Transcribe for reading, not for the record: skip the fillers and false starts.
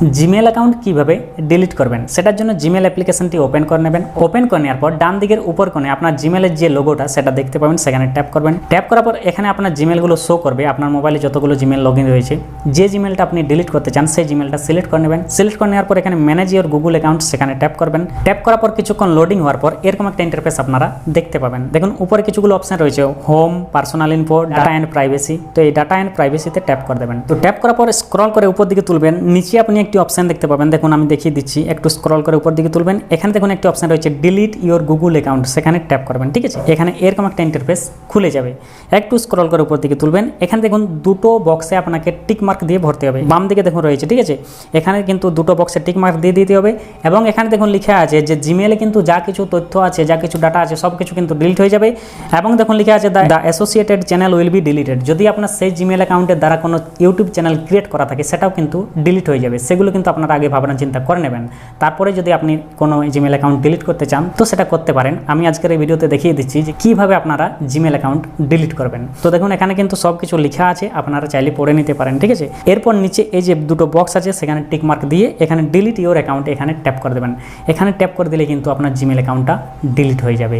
Gmail account কিভাবে delete করবেন সেটার জন্য জিমেল অ্যাপ্লিকেশনটি ওপেন করে নেবেন। ওপেন করে নেওয়ার পর ডান দিকের উপর কোণে আপনার জিমেলের যে লোগোটা সেটা দেখতে পাবেন, সেখানে ট্যাপ করবেন। ট্যাপ করার পর এখানে আপনার জিমেলগুলো শো করবে, আপনার মোবাইলে যতগুলো জিমেল লগ ইন রয়েছে। যে জিমেলটা আপনি ডিলিট করতে চান সেই জিমেলটা সিলেক্ট করে নেবেন। সিলেক্ট করে নেওয়ার পর এখানে ম্যানেজ ইওর গুগল অ্যাকাউন্ট সেখানে ট্যাপ করবেন। ট্যাপ করার পর কিছুক্ষণ লোডিং হওয়ার পর এরকম একটা ইন্টারফেস আপনারা দেখতে পাবেন। দেখুন উপরে কিছুগুলো অপশন রয়েছে, home, personal info, data and privacy. তো এই ডাটা অ্যান্ড প্রাইভেসিতে ট্যাপ করে দেবেন। তো ট্যাপ করার পর স্ক্রল করে উপর দিকে তুলবেন, নিচে আপনি একটি অপশন দেখতে পাবেন। দেখুন আমি দেখিয়ে দিচ্ছি, একটু স্ক্রল করে উপর দিকে তুলবেন। এখানে দেখুন একটি অপশন রয়েছে ডিলিট ইওর গুগল অ্যাকাউন্ট, সেখানে ট্যাপ করবেন। ঠিক আছে, এখানে এরকম একটা ইন্টারফেস খুলে যাবে। একটু স্ক্রল করে উপর দিকে তুলবেন। এখানে দেখুন দুটো বক্সে আপনাকে টিক মার্ক দিয়ে ভরতে হবে। বাম দিকে দেখুন রয়েছে, ঠিক আছে, এখানে কিন্তু দুটো বক্সে টিক মার্ক দিয়ে দিতে হবে। এবং এখানে দেখুন লেখা আছে যে জিমেলে কিন্তু যা কিছু তথ্য আছে, যা কিছু ডাটা আছে, সব কিছু কিন্তু ডিলিট হয়ে যাবে। এবং দেখুন লেখা আছে the associated channel will be deleted. যদি আপনার সেই জিমেল অ্যাকাউন্টের দ্বারা কোনো ইউটিউব চ্যানেল ক্রিয়েট করা থাকে সেটাও কিন্তু ডিলিট হয়ে যাবে। সেগুলো কিন্তু আপনারা আগে ভাবনা চিন্তা করে নেবেন, তারপরে যদি আপনি কোনো জিমেল অ্যাকাউন্ট ডিলিট করতে চান তো সেটা করতে পারেন। আমি আজকের এই ভিডিওতে দেখিয়ে দিচ্ছি যে কীভাবে আপনারা জিমেল অ্যাকাউন্ট ডিলিট করবেন। তো দেখুন এখানে কিন্তু সব কিছু লেখা আছে, আপনারা চাইলে পড়ে নিতে পারেন। ঠিক আছে, এরপর নিচে এই যে দুটো বক্স আছে সেখানে টিক মার্ক দিয়ে এখানে ডিলিট ইওর অ্যাকাউন্ট এখানে ট্যাপ করে দেবেন। এখানে ট্যাপ করে দিলে কিন্তু আপনার জিমেল অ্যাকাউন্টটা ডিলিট হয়ে যাবে।